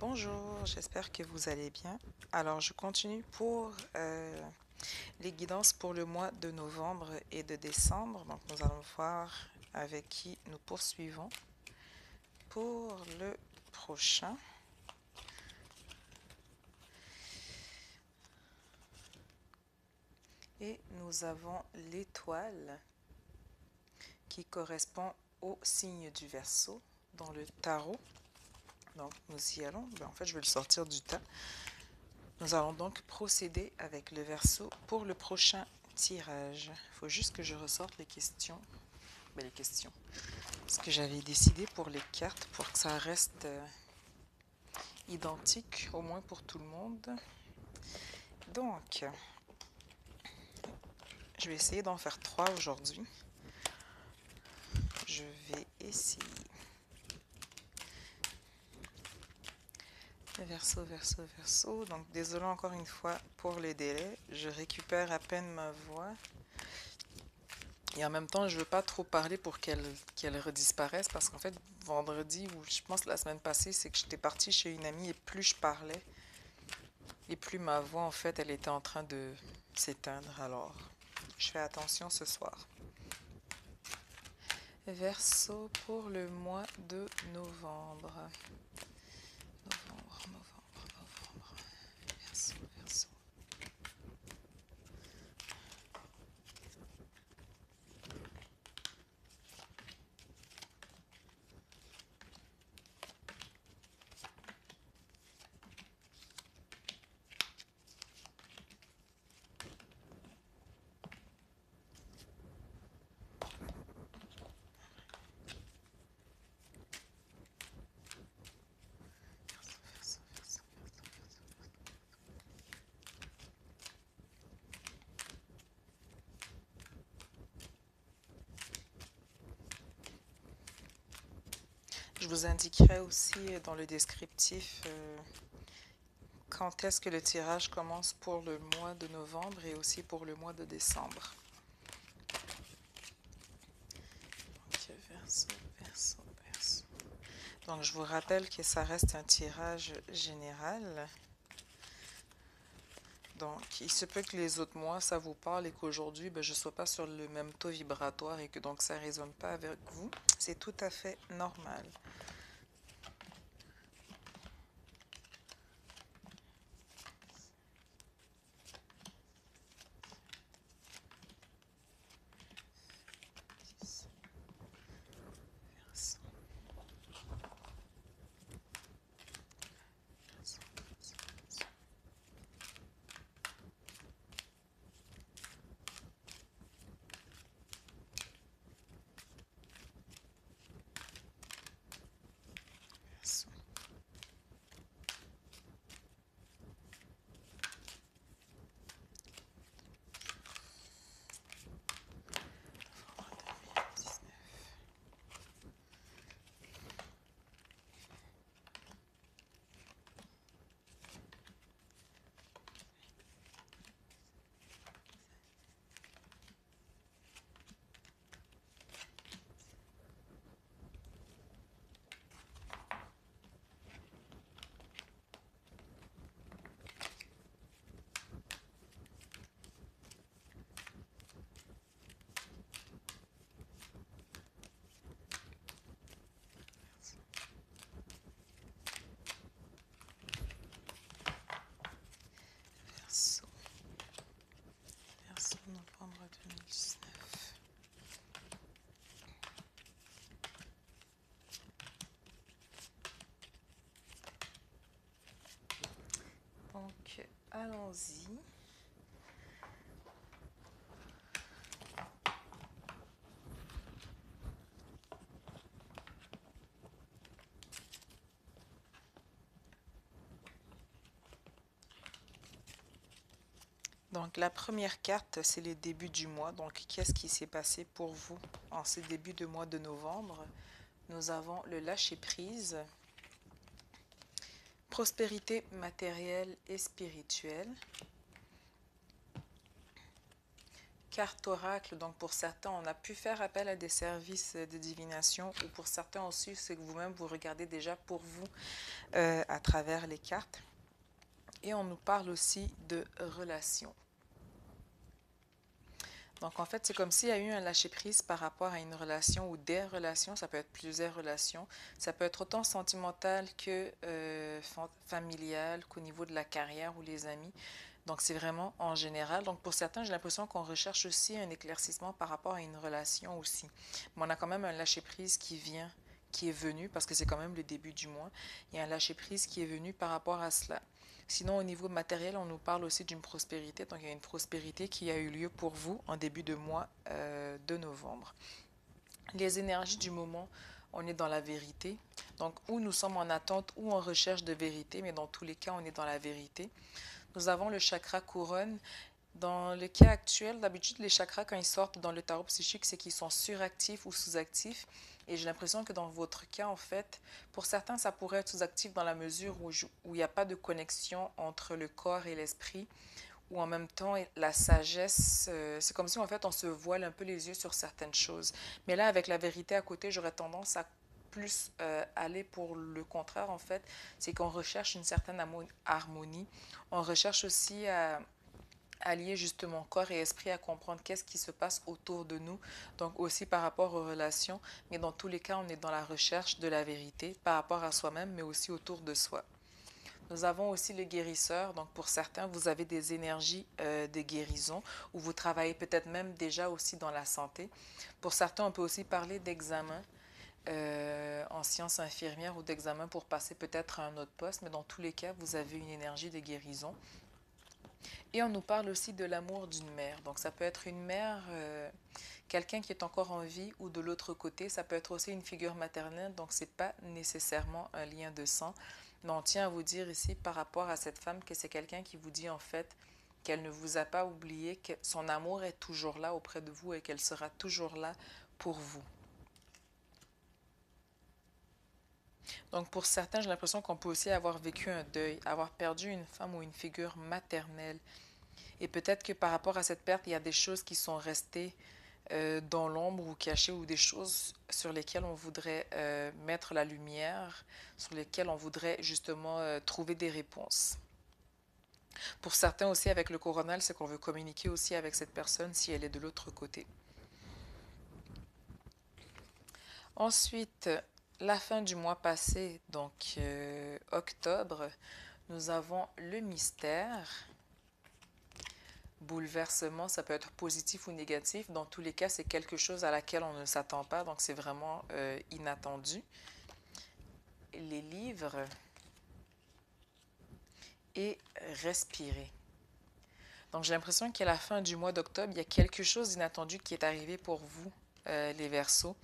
Bonjour, j'espère que vous allez bien. Alors, je continue pour les guidances pour le mois de novembre et de décembre. Donc, nous allons voir avec qui nous poursuivons pour le prochain. Et nous avons l'étoile qui correspond au signe du Verseau dans le tarot. Donc, nous y allons. En fait, je vais le sortir du tas. Nous allons donc procéder avec le Verseau pour le prochain tirage. Il faut juste que je ressorte les questions. Les questions. Ce que j'avais décidé pour les cartes pour que ça reste identique, au moins pour tout le monde. Donc, je vais essayer d'en faire 3 aujourd'hui. Je vais essayer. Verseau, Verseau, Verseau. Donc, désolé encore une fois pour les délais. Je récupère à peine ma voix. Et en même temps, je ne veux pas trop parler pour qu'elle redisparaisse parce qu'en fait, vendredi ou je pense la semaine passée, c'est que j'étais partie chez une amie et plus je parlais et plus ma voix, en fait, elle était en train de s'éteindre. Alors, je fais attention ce soir. Verseau pour le mois de novembre. Novembre. Verseau, Verseau. Je vous indiquerai aussi dans le descriptif quand est-ce que le tirage commence pour le mois de novembre et aussi pour le mois de décembre. Donc, Verseau, Verseau, Verseau. Donc, je vous rappelle que ça reste un tirage général. Donc, il se peut que les autres mois, ça vous parle et qu'aujourd'hui, je ne sois pas sur le même taux vibratoire et que donc ça ne résonne pas avec vous. C'est tout à fait normal. Verseau. Verseau, novembre 2019. Donc, allons-y. Donc, la première carte, c'est les débuts du mois. Donc, qu'est-ce qui s'est passé pour vous en ces débuts de mois de novembre? Nous avons le lâcher-prise, prospérité matérielle et spirituelle, carte oracle. Donc pour certains, on a pu faire appel à des services de divination, ou pour certains aussi, c'est que vous-même vous regardez déjà pour vous à travers les cartes. Et on nous parle aussi de relations. Donc en fait, c'est comme s'il y a eu un lâcher-prise par rapport à une relation ou des relations. Ça peut être plusieurs relations. Ça peut être autant sentimental que familial, qu'au niveau de la carrière ou les amis. Donc c'est vraiment en général. Donc pour certains, j'ai l'impression qu'on recherche aussi un éclaircissement par rapport à une relation aussi. Mais on a quand même un lâcher-prise qui est venu, parce que c'est quand même le début du mois. Il y a un lâcher-prise qui est venu par rapport à cela. Sinon, au niveau matériel, on nous parle aussi d'une prospérité. Donc, il y a une prospérité qui a eu lieu pour vous en début de mois de novembre. Les énergies du moment, on est dans la vérité. Donc, ou nous sommes en attente ou en recherche de vérité, mais dans tous les cas, on est dans la vérité. Nous avons le chakra couronne. Dans le cas actuel, d'habitude, les chakras, quand ils sortent dans le tarot psychique, c'est qu'ils sont suractifs ou sous-actifs. Et j'ai l'impression que dans votre cas, en fait, pour certains, ça pourrait être sous-actif dans la mesure où il n'y a pas de connexion entre le corps et l'esprit, ou en même temps, la sagesse, c'est comme si, en fait, on se voile un peu les yeux sur certaines choses. Mais là, avec la vérité à côté, j'aurais tendance à plus aller pour le contraire, en fait. C'est qu'on recherche une certaine harmonie. On recherche aussi à allier justement corps et esprit, à comprendre qu'est-ce qui se passe autour de nous, donc aussi par rapport aux relations, mais dans tous les cas, on est dans la recherche de la vérité par rapport à soi-même, mais aussi autour de soi. Nous avons aussi le guérisseur, donc pour certains, vous avez des énergies de guérison, ou vous travaillez peut-être même déjà aussi dans la santé. Pour certains, on peut aussi parler d'examen en sciences infirmières, ou d'examen pour passer peut-être à un autre poste, mais dans tous les cas, vous avez une énergie de guérison. Et on nous parle aussi de l'amour d'une mère. Donc ça peut être une mère, quelqu'un qui est encore en vie, ou de l'autre côté, ça peut être aussi une figure maternelle. Donc c'est pas nécessairement un lien de sang. Mais on tient à vous dire ici par rapport à cette femme que c'est quelqu'un qui vous dit en fait qu'elle ne vous a pas oublié, que son amour est toujours là auprès de vous et qu'elle sera toujours là pour vous. Donc pour certains, j'ai l'impression qu'on peut aussi avoir vécu un deuil, avoir perdu une femme ou une figure maternelle. Et peut-être que par rapport à cette perte, il y a des choses qui sont restées dans l'ombre ou cachées, ou des choses sur lesquelles on voudrait mettre la lumière, sur lesquelles on voudrait justement trouver des réponses. Pour certains aussi, avec le coronal, c'est qu'on veut communiquer aussi avec cette personne si elle est de l'autre côté. Ensuite, la fin du mois passé, donc octobre, nous avons le mystère. Bouleversement, ça peut être positif ou négatif. Dans tous les cas, c'est quelque chose à laquelle on ne s'attend pas, donc c'est vraiment inattendu. Les livres et respirer. Donc j'ai l'impression qu'à la fin du mois d'octobre, il y a quelque chose d'inattendu qui est arrivé pour vous, les Verseaux.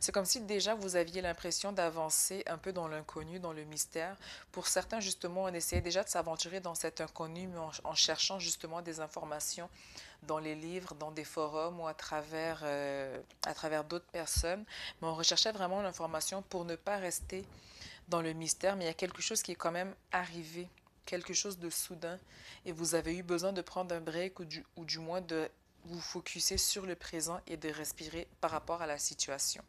C'est comme si déjà vous aviez l'impression d'avancer un peu dans l'inconnu, dans le mystère. Pour certains, justement, on essayait déjà de s'aventurer dans cet inconnu, mais en cherchant justement des informations dans les livres, dans des forums, ou à travers d'autres personnes. Mais on recherchait vraiment l'information pour ne pas rester dans le mystère, mais il y a quelque chose qui est quand même arrivé, quelque chose de soudain, et vous avez eu besoin de prendre un break, ou du moins de vous focuser sur le présent et de respirer par rapport à la situation.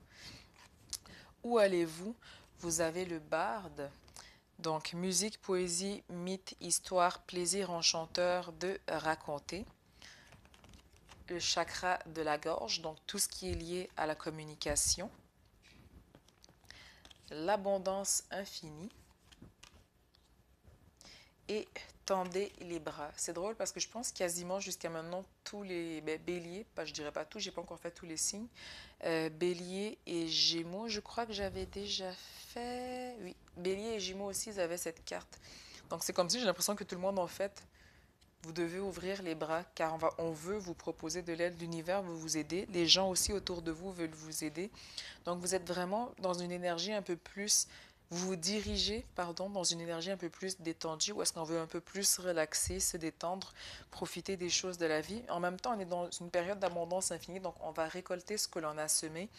Où allez-vous? Vous avez le barde, donc musique, poésie, mythe, histoire, plaisir enchanteur de raconter. Le chakra de la gorge, donc tout ce qui est lié à la communication. L'abondance infinie. Et tendez les bras. C'est drôle parce que je pense quasiment jusqu'à maintenant tous les béliers, je dirais pas tous, j'ai pas encore fait tous les signes, bélier et gémeaux, je crois que j'avais déjà fait, oui, bélier et gémeaux aussi, ils avaient cette carte. Donc c'est comme si j'ai l'impression que tout le monde en fait, vous devez ouvrir les bras, car on veut vous proposer de l'aide, l'univers veut vous aider, les gens aussi autour de vous veulent vous aider. Donc vous êtes vraiment dans une énergie un peu plus, vous vous dirigez, pardon, dans une énergie un peu plus détendue, où est-ce qu'on veut un peu plus relaxer, se détendre, profiter des choses de la vie. En même temps, on est dans une période d'abondance infinie, donc on va récolter ce que l'on a semé,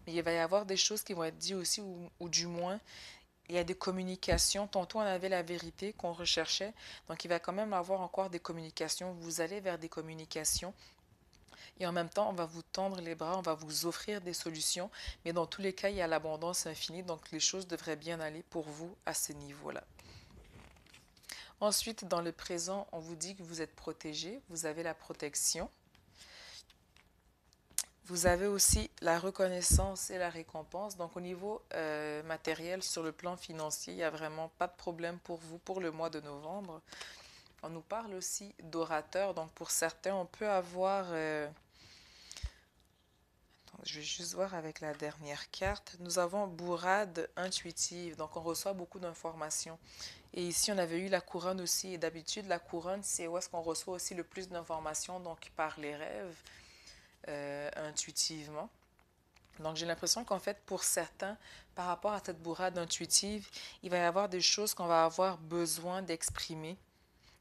mais il va y avoir des choses qui vont être dites aussi, ou du moins, il y a des communications. Tantôt, on avait la vérité qu'on recherchait. Donc, il va quand même avoir encore des communications. Vous allez vers des communications. Et en même temps, on va vous tendre les bras, on va vous offrir des solutions. Mais dans tous les cas, il y a l'abondance infinie, donc les choses devraient bien aller pour vous à ce niveau-là. Ensuite, dans le présent, on vous dit que vous êtes protégé, vous avez la protection. Vous avez aussi la reconnaissance et la récompense. Donc au niveau matériel, sur le plan financier, il n'y a vraiment pas de problème pour vous pour le mois de novembre. On nous parle aussi d'orateur. Donc pour certains, on peut avoir... je vais juste voir avec la dernière carte. Nous avons bourrade intuitive. Donc on reçoit beaucoup d'informations. Et ici, on avait eu la couronne aussi. Et d'habitude, la couronne, c'est où est-ce qu'on reçoit aussi le plus d'informations, donc par les rêves, intuitivement. Donc, j'ai l'impression qu'en fait, pour certains, par rapport à cette bourrade intuitive, il va y avoir des choses qu'on va avoir besoin d'exprimer.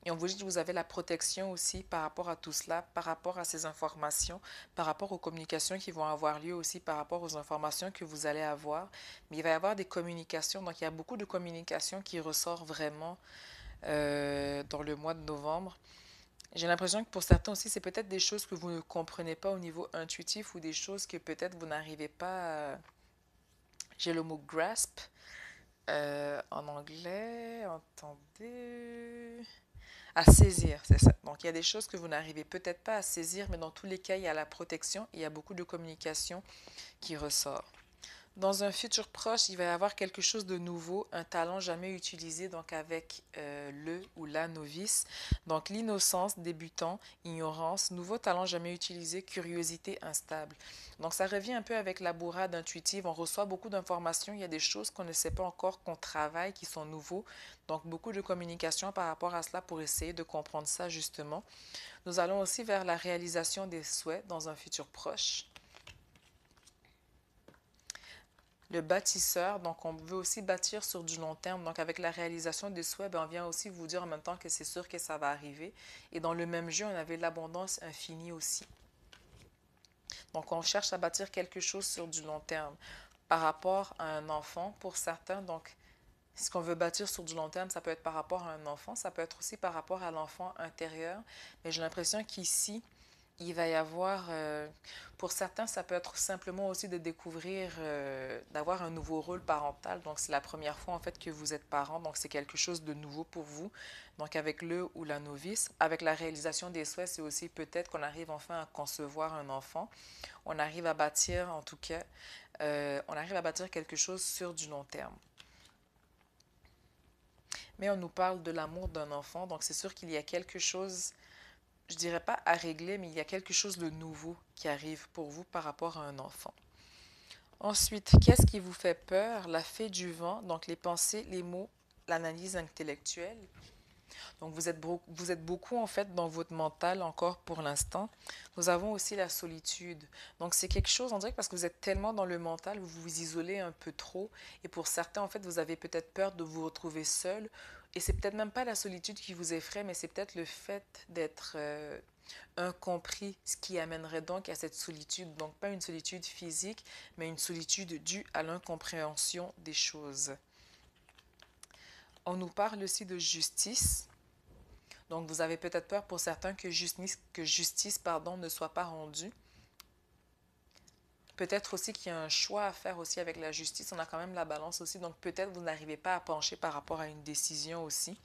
Et on vous dit que vous avez la protection aussi par rapport à tout cela, par rapport à ces informations, par rapport aux communications qui vont avoir lieu aussi, par rapport aux informations que vous allez avoir. Mais il va y avoir des communications. Donc, il y a beaucoup de communications qui ressortent vraiment dans le mois de novembre. J'ai l'impression que pour certains aussi, c'est peut-être des choses que vous ne comprenez pas au niveau intuitif ou des choses que peut-être vous n'arrivez pas à... J'ai le mot grasp en anglais, entendez... À saisir, c'est ça. Donc, il y a des choses que vous n'arrivez peut-être pas à saisir, mais dans tous les cas, il y a la protection et il y a beaucoup de communication qui ressort. Dans un futur proche, il va y avoir quelque chose de nouveau, un talent jamais utilisé, donc avec le ou la novice. Donc l'innocence, débutant, ignorance, nouveau talent jamais utilisé, curiosité instable. Donc ça revient un peu avec la bourrade intuitive. On reçoit beaucoup d'informations, il y a des choses qu'on ne sait pas encore, qu'on travaille, qui sont nouveaux. Donc beaucoup de communication par rapport à cela pour essayer de comprendre ça justement. Nous allons aussi vers la réalisation des souhaits dans un futur proche. Le bâtisseur, donc on veut aussi bâtir sur du long terme. Donc avec la réalisation des souhaits, on vient aussi vous dire en même temps que c'est sûr que ça va arriver. Et dans le même jeu, on avait l'abondance infinie aussi. Donc on cherche à bâtir quelque chose sur du long terme. Par rapport à un enfant, pour certains, donc ce qu'on veut bâtir sur du long terme, ça peut être par rapport à un enfant, ça peut être aussi par rapport à l'enfant intérieur. Mais j'ai l'impression qu'ici, il va y avoir, pour certains, ça peut être simplement aussi de découvrir, d'avoir un nouveau rôle parental. Donc, c'est la première fois en fait que vous êtes parent. Donc, c'est quelque chose de nouveau pour vous. Donc, avec le ou la novice, avec la réalisation des souhaits, c'est aussi peut-être qu'on arrive enfin à concevoir un enfant. On arrive à bâtir, en tout cas, on arrive à bâtir quelque chose sur du long terme. Mais on nous parle de l'amour d'un enfant. Donc, c'est sûr qu'il y a quelque chose, je dirais pas à régler, mais il y a quelque chose de nouveau qui arrive pour vous par rapport à un enfant. Ensuite, qu'est-ce qui vous fait peur? La fée du vent, donc les pensées, les mots, l'analyse intellectuelle. Donc vous êtes beaucoup en fait dans votre mental encore pour l'instant. Nous avons aussi la solitude. Donc c'est quelque chose, on dirait que parce que vous êtes tellement dans le mental, vous vous isolez un peu trop. Et pour certains, en fait, vous avez peut-être peur de vous retrouver seul. Et c'est peut-être même pas la solitude qui vous effraie, mais c'est peut-être le fait d'être incompris, ce qui amènerait donc à cette solitude. Donc pas une solitude physique, mais une solitude due à l'incompréhension des choses. On nous parle aussi de justice. Donc, vous avez peut-être peur pour certains que justice ne soit pas rendue. Peut-être aussi qu'il y a un choix à faire aussi avec la justice. On a quand même la balance aussi. Donc, peut-être vous n'arrivez pas à pencher par rapport à une décision aussi.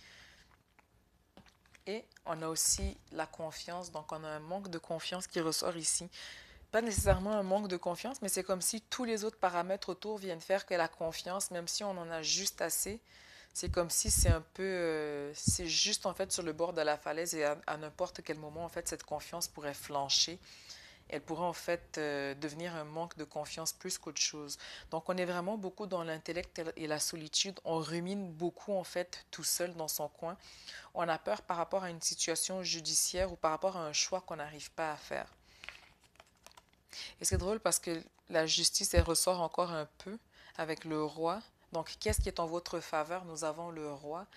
Et on a aussi la confiance. Donc, on a un manque de confiance qui ressort ici. Pas nécessairement un manque de confiance, mais c'est comme si tous les autres paramètres autour viennent faire que la confiance, même si on en a juste assez, c'est comme si c'est un peu, c'est juste en fait sur le bord de la falaise et à n'importe quel moment en fait cette confiance pourrait flancher. Elle pourrait en fait devenir un manque de confiance plus qu'autre chose. Donc on est vraiment beaucoup dans l'intellect et la solitude. On rumine beaucoup en fait tout seul dans son coin. On a peur par rapport à une situation judiciaire ou par rapport à un choix qu'on n'arrive pas à faire. Et c'est drôle parce que la justice, elle ressort encore un peu avec le roi. Donc, qu'est-ce qui est en votre faveur? Nous avons le roi.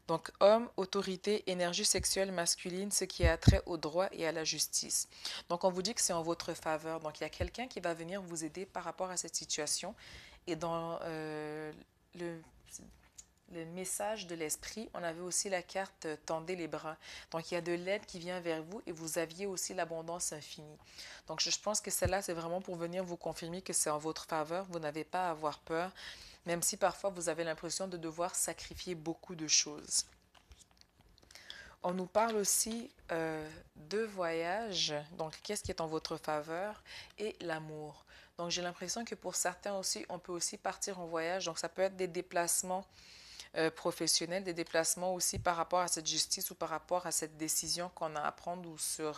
Donc, homme, autorité, énergie sexuelle masculine, ce qui a trait au droit et à la justice. Donc, on vous dit que c'est en votre faveur. Donc, il y a quelqu'un qui va venir vous aider par rapport à cette situation. Et dans le le message de l'esprit, on avait aussi la carte tendez les bras. Donc, il y a de l'aide qui vient vers vous et vous aviez aussi l'abondance infinie. Donc, je pense que celle-là, c'est vraiment pour venir vous confirmer que c'est en votre faveur. Vous n'avez pas à avoir peur, même si parfois vous avez l'impression de devoir sacrifier beaucoup de choses. On nous parle aussi de voyage, donc qu'est-ce qui est en votre faveur, et l'amour. Donc j'ai l'impression que pour certains aussi, on peut aussi partir en voyage, donc ça peut être des déplacements professionnels, des déplacements aussi par rapport à cette justice ou par rapport à cette décision qu'on a à prendre ou sur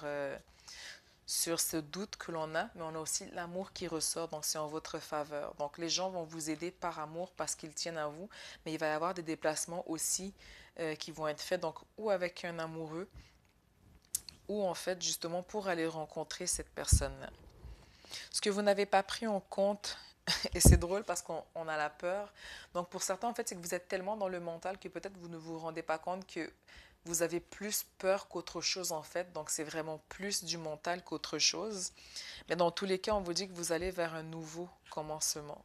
ce doute que l'on a, mais on a aussi l'amour qui ressort, donc c'est en votre faveur. Donc les gens vont vous aider par amour parce qu'ils tiennent à vous, mais il va y avoir des déplacements aussi qui vont être faits, donc ou avec un amoureux, ou en fait justement pour aller rencontrer cette personne-là. Ce que vous n'avez pas pris en compte, et c'est drôle parce qu'on a la peur, donc pour certains en fait c'est que vous êtes tellement dans le mental que peut-être vous ne vous rendez pas compte que vous avez plus peur qu'autre chose en fait, donc c'est vraiment plus du mental qu'autre chose. Mais dans tous les cas, on vous dit que vous allez vers un nouveau commencement.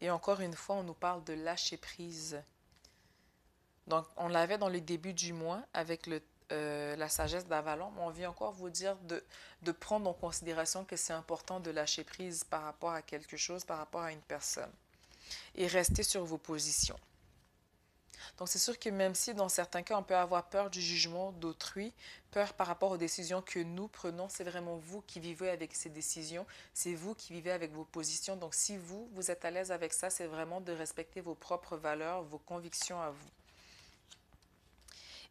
Et encore une fois, on nous parle de lâcher prise. Donc, on l'avait dans le début du mois avec la sagesse d'Avalon, mais on vient encore vous dire de prendre en considération que c'est important de lâcher prise par rapport à quelque chose, par rapport à une personne. Et rester sur vos positions. Donc, c'est sûr que même si dans certains cas, on peut avoir peur du jugement d'autrui, peur par rapport aux décisions que nous prenons, c'est vraiment vous qui vivez avec ces décisions, c'est vous qui vivez avec vos positions. Donc, si vous êtes à l'aise avec ça, c'est vraiment de respecter vos propres valeurs, vos convictions à vous.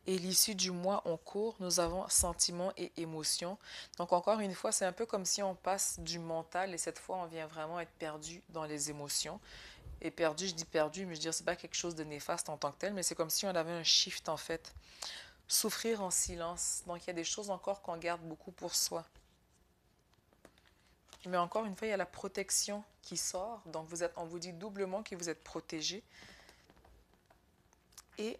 Et l'issue du mois en cours, nous avons sentiments et émotions. Donc, encore une fois, c'est un peu comme si on passe du mental et cette fois, on vient vraiment être perdu dans les émotions. Et perdu, je dis perdu, mais je veux dire, c'est pas quelque chose de néfaste en tant que tel, mais c'est comme si on avait un shift en fait. Souffrir en silence. Donc, il y a des choses encore qu'on garde beaucoup pour soi. Mais encore une fois, il y a la protection qui sort. Donc, on vous dit doublement que vous êtes protégé. Et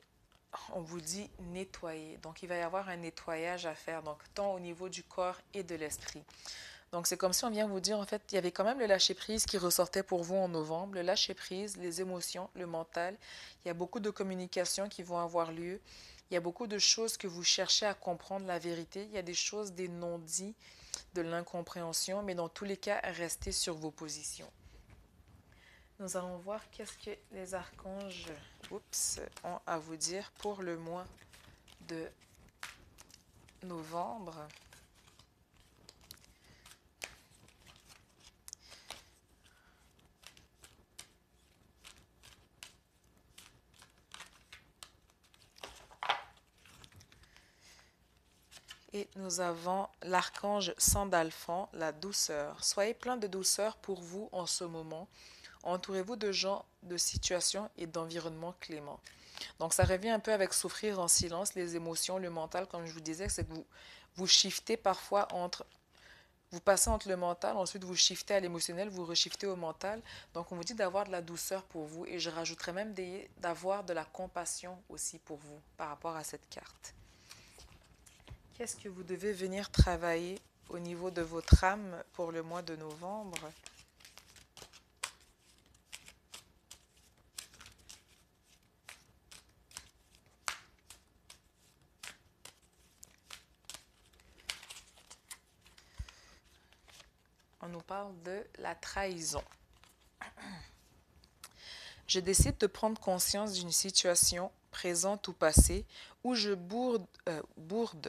on vous dit nettoyer. Donc, il va y avoir un nettoyage à faire, donc tant au niveau du corps et de l'esprit. Donc, c'est comme si on vient vous dire, en fait, il y avait quand même le lâcher-prise qui ressortait pour vous en novembre, le lâcher-prise, les émotions, le mental. Il y a beaucoup de communications qui vont avoir lieu. Il y a beaucoup de choses que vous cherchez à comprendre la vérité. Il y a des choses, des non-dits, de l'incompréhension, mais dans tous les cas, restez sur vos positions. Nous allons voir qu'est-ce que les archanges ont à vous dire pour le mois de novembre. Et nous avons l'archange Sandalphon, la douceur. Soyez plein de douceur pour vous en ce moment. Entourez-vous de gens, de situations et d'environnements cléments. Donc, ça revient un peu avec souffrir en silence, les émotions, le mental, comme je vous disais, c'est que vous shiftez parfois vous passez entre le mental, ensuite vous shiftez à l'émotionnel, vous reshiftez au mental. Donc, on vous dit d'avoir de la douceur pour vous et je rajouterais même d'avoir de la compassion aussi pour vous par rapport à cette carte. Qu'est-ce que vous devez venir travailler au niveau de votre âme pour le mois de novembre? On nous parle de la trahison. Je décide de prendre conscience d'une situation présente ou passée où je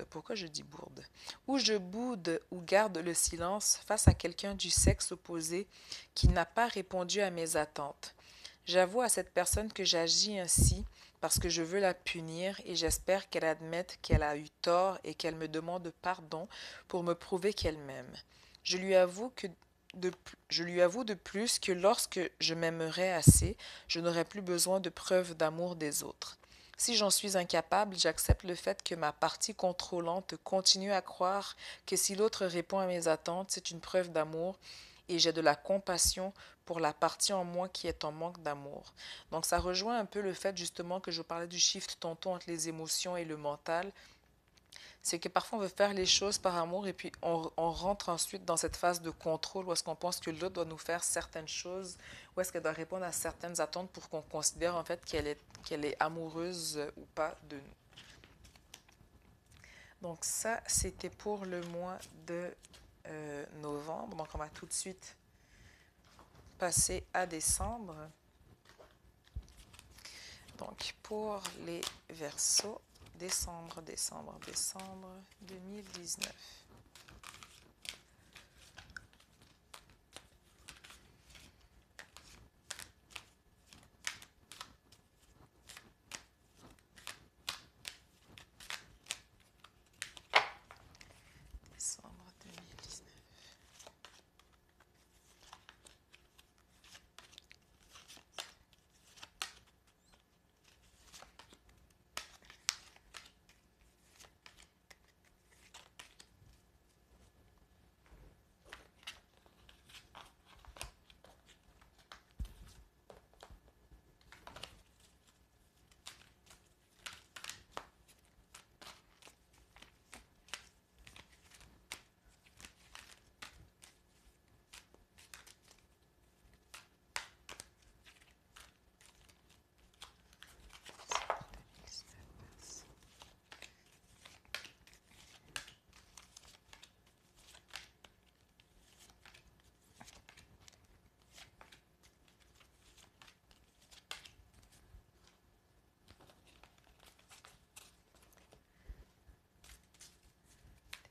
pourquoi je dis bourde? Où je boude ou garde le silence face à quelqu'un du sexe opposé qui n'a pas répondu à mes attentes. J'avoue à cette personne que j'agis ainsi parce que je veux la punir et j'espère qu'elle admette qu'elle a eu tort et qu'elle me demande pardon pour me prouver qu'elle m'aime. Je lui avoue de plus que lorsque je m'aimerais assez, je n'aurai plus besoin de preuves d'amour des autres. Si j'en suis incapable, j'accepte le fait que ma partie contrôlante continue à croire que si l'autre répond à mes attentes, c'est une preuve d'amour et j'ai de la compassion pour la partie en moi qui est en manque d'amour. Donc ça rejoint un peu le fait justement que je parlais du shift tantôt entre les émotions et le mental. C'est que parfois on veut faire les choses par amour et puis on rentre ensuite dans cette phase de contrôle où est-ce qu'on pense que l'autre doit nous faire certaines choses, ou est-ce qu'elle doit répondre à certaines attentes pour qu'on considère en fait qu'elle est amoureuse ou pas de nous. Donc ça, c'était pour le mois de novembre. Donc on va tout de suite passer à décembre. Donc pour les Verseaux, décembre 2019. Décembre 2019. Décembre 2019, Verseau.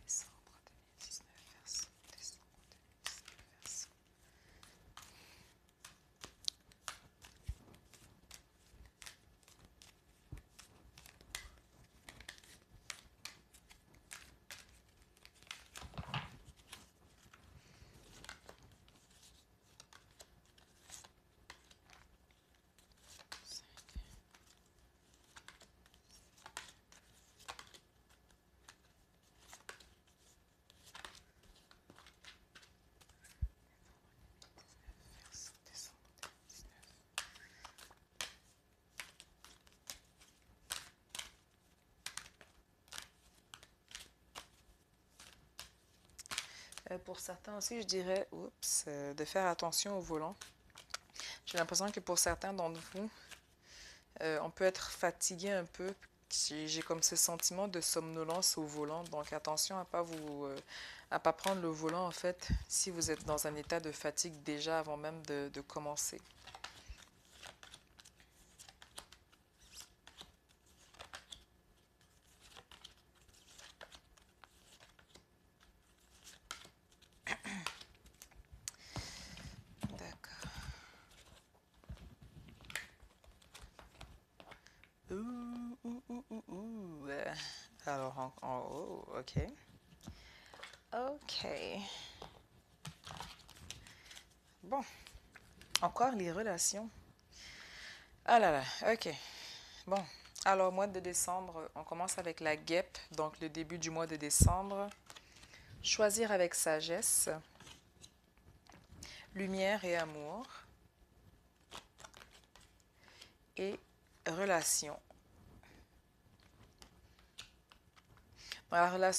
Décembre 2019, Verseau. Verseau, décembre 2019. Pour certains aussi, je dirais, de faire attention au volant. J'ai l'impression que pour certains d'entre vous, on peut être fatigué un peu. J'ai comme ce sentiment de somnolence au volant, donc attention à pas prendre le volant en fait si vous êtes dans un état de fatigue déjà avant même de commencer. D'accord. Alors en haut, ok. Ok. Bon, encore les relations. Ah là là, ok. Bon, alors mois de décembre, on commence avec la guêpe, donc le début du mois de décembre. Choisir avec sagesse, lumière et amour, et relation.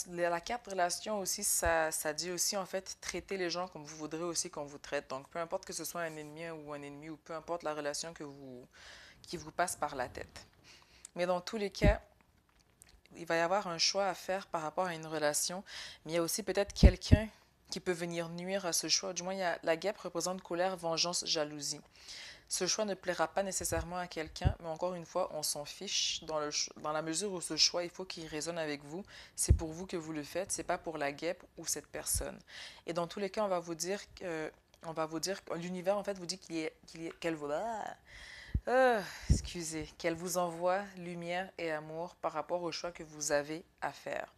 La carte relation aussi, ça dit aussi en fait traiter les gens comme vous voudrez aussi qu'on vous traite. Donc peu importe que ce soit un ennemi ou peu importe la relation qui vous passe par la tête. Mais dans tous les cas, il va y avoir un choix à faire par rapport à une relation, mais il y a aussi peut-être quelqu'un qui peut venir nuire à ce choix. Du moins, la guêpe représente colère, vengeance, jalousie. Ce choix ne plaira pas nécessairement à quelqu'un, mais encore une fois, on s'en fiche dans la mesure où ce choix, il faut qu'il résonne avec vous. C'est pour vous que vous le faites, c'est pas pour la guêpe ou cette personne. Et dans tous les cas, on va vous dire, l'univers en fait vous dit qu'elle vous, excusez, qu'elle vous envoie lumière et amour par rapport au choix que vous avez à faire.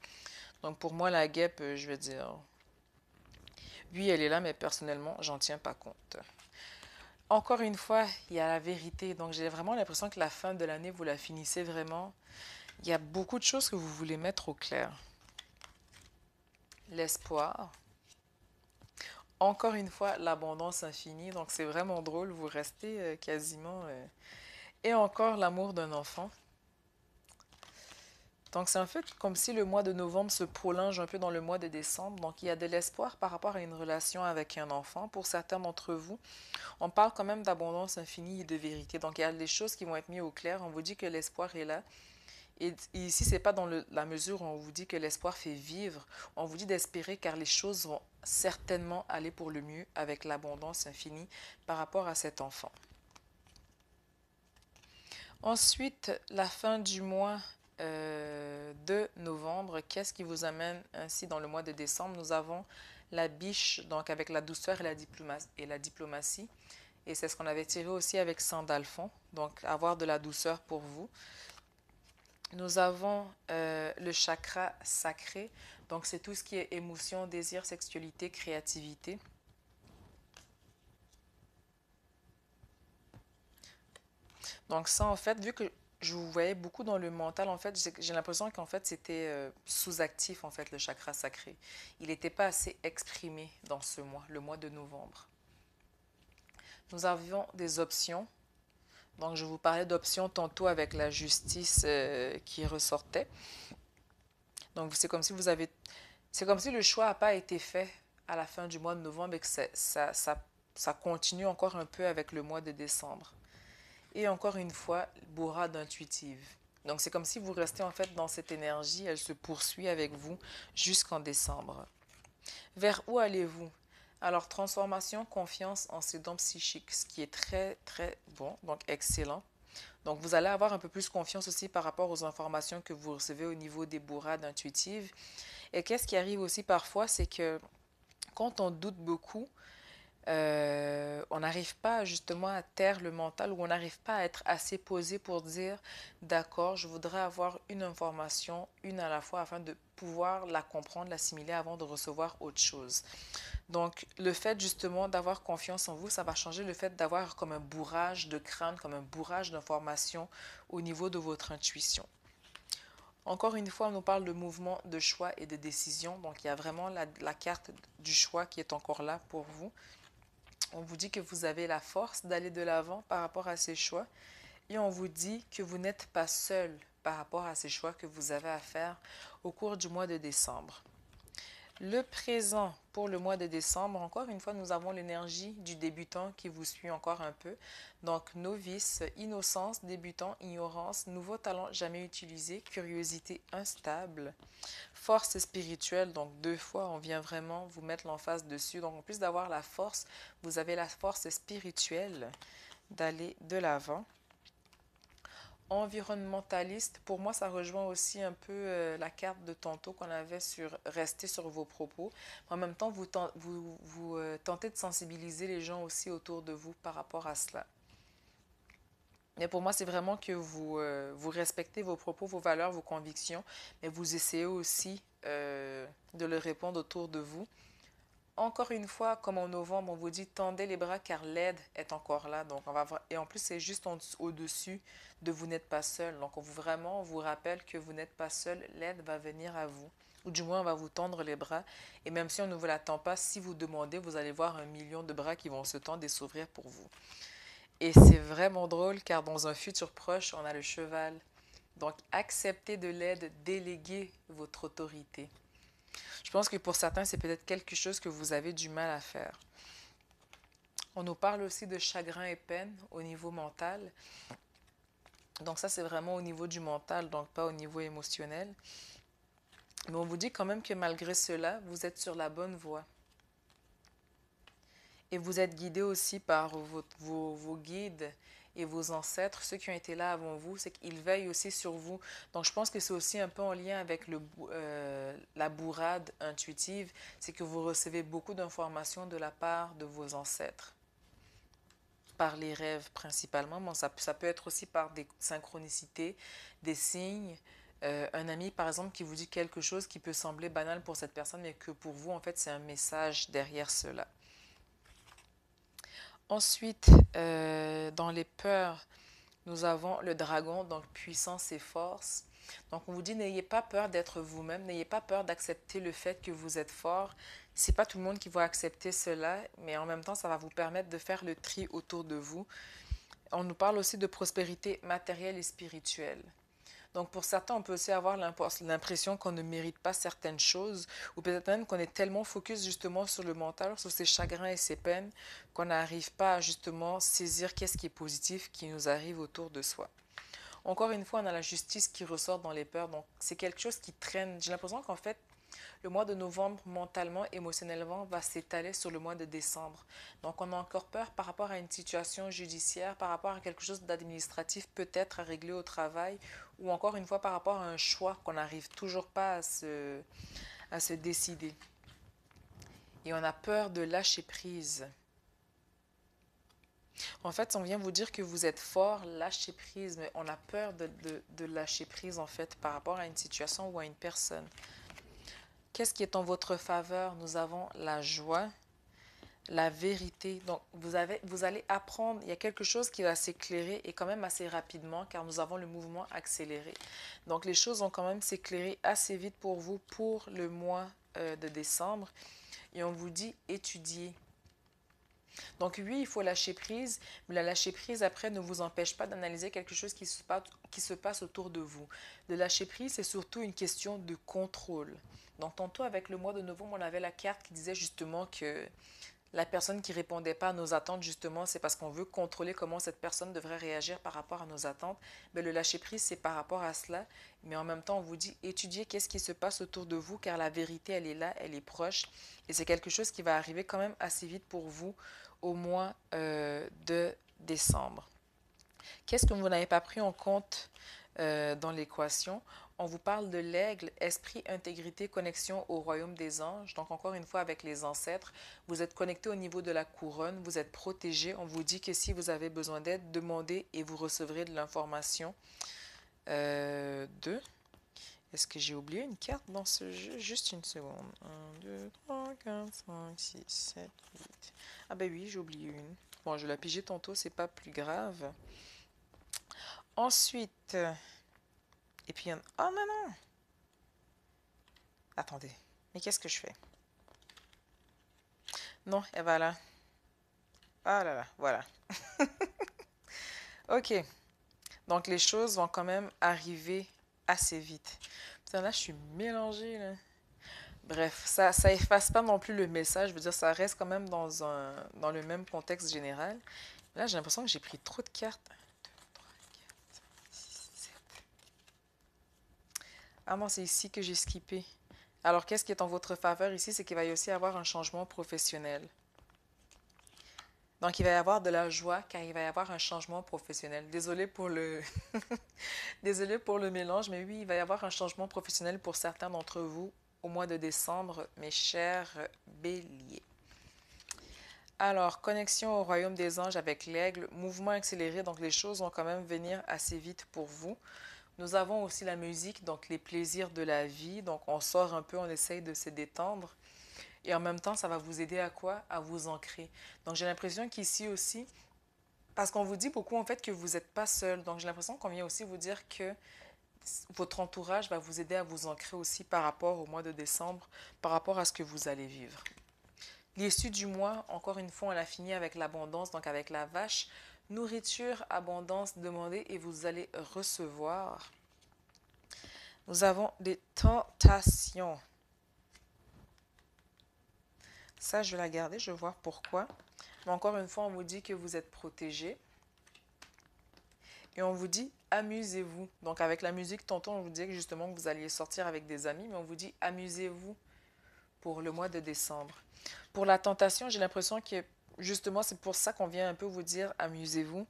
Donc pour moi, la guêpe, je vais dire, oui, elle est là, mais personnellement, j'en tiens pas compte. Encore une fois, il y a la vérité. Donc j'ai vraiment l'impression que la fin de l'année, vous la finissez vraiment. Il y a beaucoup de choses que vous voulez mettre au clair. L'espoir. Encore une fois, l'abondance infinie. Donc c'est vraiment drôle, vous restez quasiment... Et encore l'amour d'un enfant. Donc, c'est en fait comme si le mois de novembre se prolonge un peu dans le mois de décembre. Donc, il y a de l'espoir par rapport à une relation avec un enfant. Pour certains d'entre vous, on parle quand même d'abondance infinie et de vérité. Donc, il y a des choses qui vont être mises au clair. On vous dit que l'espoir est là. Et ici, c'est pas dans la mesure où on vous dit que l'espoir fait vivre. On vous dit d'espérer car les choses vont certainement aller pour le mieux avec l'abondance infinie par rapport à cet enfant. Ensuite, la fin du mois de novembre, qu'est-ce qui vous amène ainsi dans le mois de décembre? Nous avons la biche, donc avec la douceur et la diplomatie. Et c'est ce qu'on avait tiré aussi avec Sandalphon, donc avoir de la douceur pour vous. Nous avons le chakra sacré, donc c'est tout ce qui est émotion, désir, sexualité, créativité. Donc ça, en fait, vu que je vous voyais beaucoup dans le mental, en fait, j'ai l'impression qu'en fait, c'était sous-actif, en fait, le chakra sacré. Il n'était pas assez exprimé dans ce mois, le mois de novembre. Nous avions des options. Donc, je vous parlais d'options tantôt avec la justice qui ressortait. Donc, c'est comme si vous avez... C'est comme si le choix n'a pas été fait à la fin du mois de novembre et que ça continue encore un peu avec le mois de décembre. Et encore une fois, bourrade intuitive. Donc c'est comme si vous restez en fait dans cette énergie, elle se poursuit avec vous jusqu'en décembre. Vers où allez-vous? Alors transformation, confiance en ses dons psychiques, ce qui est très très bon, donc excellent. Donc vous allez avoir un peu plus confiance aussi par rapport aux informations que vous recevez au niveau des bourrades intuitives. Et qu'est-ce qui arrive aussi parfois, c'est que quand on doute beaucoup, on n'arrive pas justement à taire le mental ou on n'arrive pas à être assez posé pour dire d'accord, je voudrais avoir une information, une à la fois, afin de pouvoir la comprendre, l'assimiler avant de recevoir autre chose. Donc, le fait justement d'avoir confiance en vous, ça va changer le fait d'avoir comme un bourrage de crâne, comme un bourrage d'informations au niveau de votre intuition. Encore une fois, on nous parle de mouvement, de choix et de décision. Donc, il y a vraiment la carte du choix qui est encore là pour vous. On vous dit que vous avez la force d'aller de l'avant par rapport à ces choix et on vous dit que vous n'êtes pas seul par rapport à ces choix que vous avez à faire au cours du mois de décembre. Le présent pour le mois de décembre, encore une fois, nous avons l'énergie du débutant qui vous suit encore un peu. Donc, novice, innocence, débutant, ignorance, nouveau talent jamais utilisé, curiosité instable, force spirituelle. Donc, deux fois, on vient vraiment vous mettre l'emphase dessus. Donc, en plus d'avoir la force, vous avez la force spirituelle d'aller de l'avant. Environnementaliste, pour moi, ça rejoint aussi un peu la carte de tantôt qu'on avait sur rester sur vos propos. En même temps, vous tentez de sensibiliser les gens aussi autour de vous par rapport à cela. Mais pour moi, c'est vraiment que vous respectez vos propos, vos valeurs, vos convictions, mais vous essayez aussi de le répondre autour de vous. Encore une fois, comme en novembre, on vous dit tendez les bras car l'aide est encore là. Donc et en plus, c'est juste au-dessus de vous n'êtes pas seul. Donc on vous rappelle que vous n'êtes pas seul, l'aide va venir à vous. Ou du moins, on va vous tendre les bras. Et même si on ne vous l'attend pas, si vous demandez, vous allez voir 1 million de bras qui vont se tendre et s'ouvrir pour vous. Et c'est vraiment drôle car dans un futur proche, on a le cheval. Donc acceptez de l'aide, déléguez votre autorité. Je pense que pour certains, c'est peut-être quelque chose que vous avez du mal à faire. On nous parle aussi de chagrin et peine au niveau mental. Donc ça, c'est vraiment au niveau du mental, donc pas au niveau émotionnel. Mais on vous dit quand même que malgré cela, vous êtes sur la bonne voie. Et vous êtes guidé aussi par vos guides et vos ancêtres, ceux qui ont été là avant vous, c'est qu'ils veillent aussi sur vous. Donc je pense que c'est aussi un peu en lien avec la bourrade intuitive, c'est que vous recevez beaucoup d'informations de la part de vos ancêtres, par les rêves principalement, mais ça peut être aussi par des synchronicités, des signes. Un ami, par exemple, qui vous dit quelque chose qui peut sembler banal pour cette personne, mais que pour vous, en fait, c'est un message derrière cela. Ensuite, dans les peurs, nous avons le dragon, donc puissance et force. Donc on vous dit n'ayez pas peur d'être vous-même, n'ayez pas peur d'accepter le fait que vous êtes fort. C'est pas tout le monde qui va accepter cela, mais en même temps ça va vous permettre de faire le tri autour de vous. On nous parle aussi de prospérité matérielle et spirituelle. Donc pour certains, on peut aussi avoir l'impression qu'on ne mérite pas certaines choses, ou peut-être même qu'on est tellement focus justement sur le mental, sur ses chagrins et ses peines, qu'on n'arrive pas à justement saisir qu'est-ce qui est positif qui nous arrive autour de soi. Encore une fois, on a la justice qui ressort dans les peurs, donc c'est quelque chose qui traîne. J'ai l'impression qu'en fait, le mois de novembre, mentalement, émotionnellement, va s'étaler sur le mois de décembre. Donc, on a encore peur par rapport à une situation judiciaire, par rapport à quelque chose d'administratif peut-être à régler au travail, ou encore une fois par rapport à un choix qu'on n'arrive toujours pas à se décider. Et on a peur de lâcher prise. En fait, on vient vous dire que vous êtes fort, lâchez prise, mais on a peur de lâcher prise en fait par rapport à une situation ou à une personne. Qu'est-ce qui est en votre faveur? Nous avons la joie, la vérité. Donc, vous allez apprendre, il y a quelque chose qui va s'éclairer et quand même assez rapidement car nous avons le mouvement accéléré. Donc, les choses vont quand même s'éclairer assez vite pour vous pour le mois de décembre. Et on vous dit étudier. Donc oui, il faut lâcher prise, mais la lâcher prise après ne vous empêche pas d'analyser quelque chose qui se passe autour de vous. Le lâcher prise, c'est surtout une question de contrôle. Donc tantôt avec le mois de novembre, on avait la carte qui disait justement que la personne qui répondait pas à nos attentes, justement, c'est parce qu'on veut contrôler comment cette personne devrait réagir par rapport à nos attentes. Mais le lâcher prise, c'est par rapport à cela. Mais en même temps, on vous dit étudiez qu'est-ce qui se passe autour de vous, car la vérité, elle est là, elle est proche. Et c'est quelque chose qui va arriver quand même assez vite pour vous au mois de décembre. Qu'est-ce que vous n'avez pas pris en compte dans l'équation? On vous parle de l'aigle, esprit, intégrité, connexion au royaume des anges. Donc encore une fois avec les ancêtres, vous êtes connecté au niveau de la couronne, vous êtes protégé. On vous dit que si vous avez besoin d'aide, demandez et vous recevrez de l'information. Est-ce que j'ai oublié une carte dans ce jeu? Juste une seconde. 1, 2, 3, 4, 5, 6, 7, 8. Ah ben oui, j'ai oublié une. Bon, je l'ai pigé tantôt, c'est pas plus grave. Ensuite, et puis, oh non, non. Attendez, mais qu'est-ce que je fais? Non, elle va là. Ah là là, voilà. Ok, donc les choses vont quand même arriver assez vite. Putain, là, je suis mélangée, là. Bref, ça efface pas non plus le message. Je veux dire, ça reste quand même dans le même contexte général. Là, j'ai l'impression que j'ai pris trop de cartes. 1, 2, 3, 4, 5, 6, 7. Ah non, c'est ici que j'ai skippé. Alors, qu'est-ce qui est en votre faveur ici? C'est qu'il va y aussi avoir un changement professionnel. Donc, il va y avoir de la joie car il va y avoir un changement professionnel. Désolé pour le... Désolé pour le mélange, mais oui, il va y avoir un changement professionnel pour certains d'entre vous au mois de décembre, mes chers béliers. Alors, connexion au royaume des anges avec l'aigle, mouvement accéléré, donc les choses vont quand même venir assez vite pour vous. Nous avons aussi la musique, donc les plaisirs de la vie, donc on sort un peu, on essaye de se détendre. Et en même temps, ça va vous aider à quoi? À vous ancrer. Donc j'ai l'impression qu'ici aussi, parce qu'on vous dit beaucoup en fait que vous n'êtes pas seul, donc j'ai l'impression qu'on vient aussi vous dire que votre entourage va vous aider à vous ancrer aussi par rapport au mois de décembre, par rapport à ce que vous allez vivre. L'issue du mois, encore une fois, on l'a fini avec l'abondance, donc avec la vache. Nourriture, abondance, demandez et vous allez recevoir. Nous avons des tentations. Ça, je vais la garder, je vais voir pourquoi. Mais encore une fois, on vous dit que vous êtes protégé. Et on vous dit, amusez-vous. Donc avec la musique, tantôt, on vous dit que justement que vous alliez sortir avec des amis, mais on vous dit, amusez-vous pour le mois de décembre. Pour la tentation, j'ai l'impression que justement, c'est pour ça qu'on vient un peu vous dire, amusez-vous.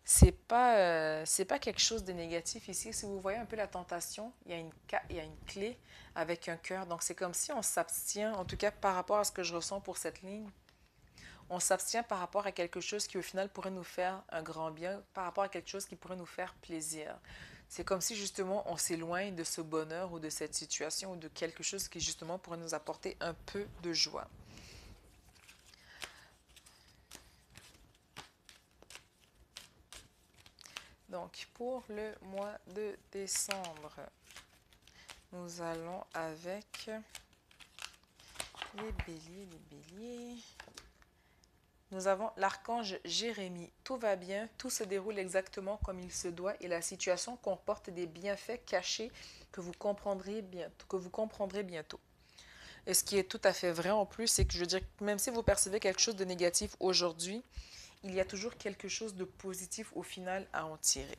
C'est pas quelque chose de négatif ici. Si vous voyez un peu la tentation, il y a une clé avec un cœur. Donc c'est comme si on s'abstient, en tout cas par rapport à ce que je ressens pour cette ligne. On s'abstient par rapport à quelque chose qui au final pourrait nous faire un grand bien, par rapport à quelque chose qui pourrait nous faire plaisir. C'est comme si justement on s'éloigne de ce bonheur ou de cette situation ou de quelque chose qui justement pourrait nous apporter un peu de joie. Donc pour le mois de décembre, nous allons avec les béliers, les béliers. Nous avons l'archange Jérémie. Tout va bien, tout se déroule exactement comme il se doit et la situation comporte des bienfaits cachés que vous comprendrez bientôt. Et ce qui est tout à fait vrai en plus, c'est que je veux dire, même si vous percevez quelque chose de négatif aujourd'hui, il y a toujours quelque chose de positif au final à en tirer.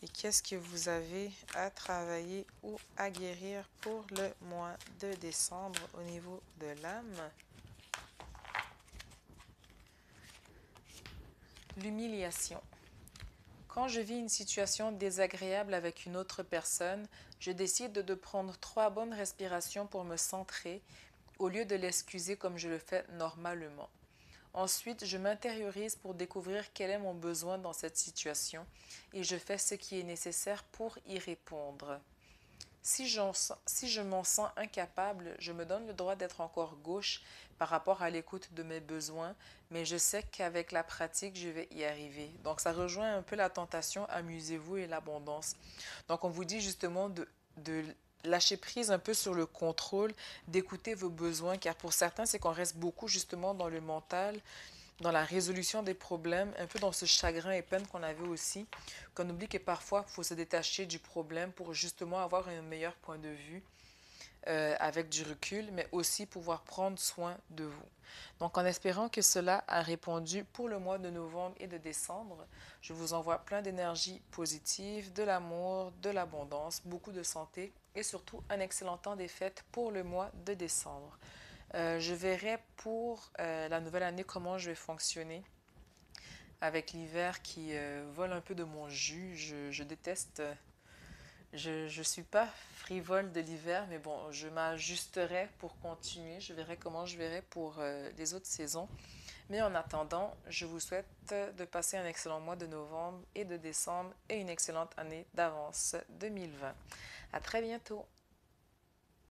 Et qu'est-ce que vous avez à travailler ou à guérir pour le mois de décembre au niveau de l'âme? L'humiliation. Quand je vis une situation désagréable avec une autre personne, je décide de prendre 3 bonnes respirations pour me centrer au lieu de l'excuser comme je le fais normalement. Ensuite, je m'intériorise pour découvrir quel est mon besoin dans cette situation et je fais ce qui est nécessaire pour y répondre. Si je m'en sens incapable, je me donne le droit d'être encore gauche par rapport à l'écoute de mes besoins, mais je sais qu'avec la pratique, je vais y arriver. Donc, ça rejoint un peu la tentation, amusez-vous et l'abondance. Donc, on vous dit justement de lâcher prise un peu sur le contrôle, d'écouter vos besoins, car pour certains, c'est qu'on reste beaucoup justement dans le mental, dans la résolution des problèmes, un peu dans ce chagrin et peine qu'on avait aussi, qu'on oublie que parfois, il faut se détacher du problème pour justement avoir un meilleur point de vue avec du recul, mais aussi pouvoir prendre soin de vous. Donc, en espérant que cela a répondu pour le mois de novembre et de décembre, je vous envoie plein d'énergie positive, de l'amour, de l'abondance, beaucoup de santé et surtout un excellent temps des fêtes pour le mois de décembre. Je verrai pour la nouvelle année comment je vais fonctionner avec l'hiver qui vole un peu de mon jus. Je déteste, je suis pas frivole de l'hiver, mais bon, je m'ajusterai pour continuer. Je verrai comment je verrai pour les autres saisons. Mais en attendant, je vous souhaite de passer un excellent mois de novembre et de décembre et une excellente année d'avance 2020. À très bientôt!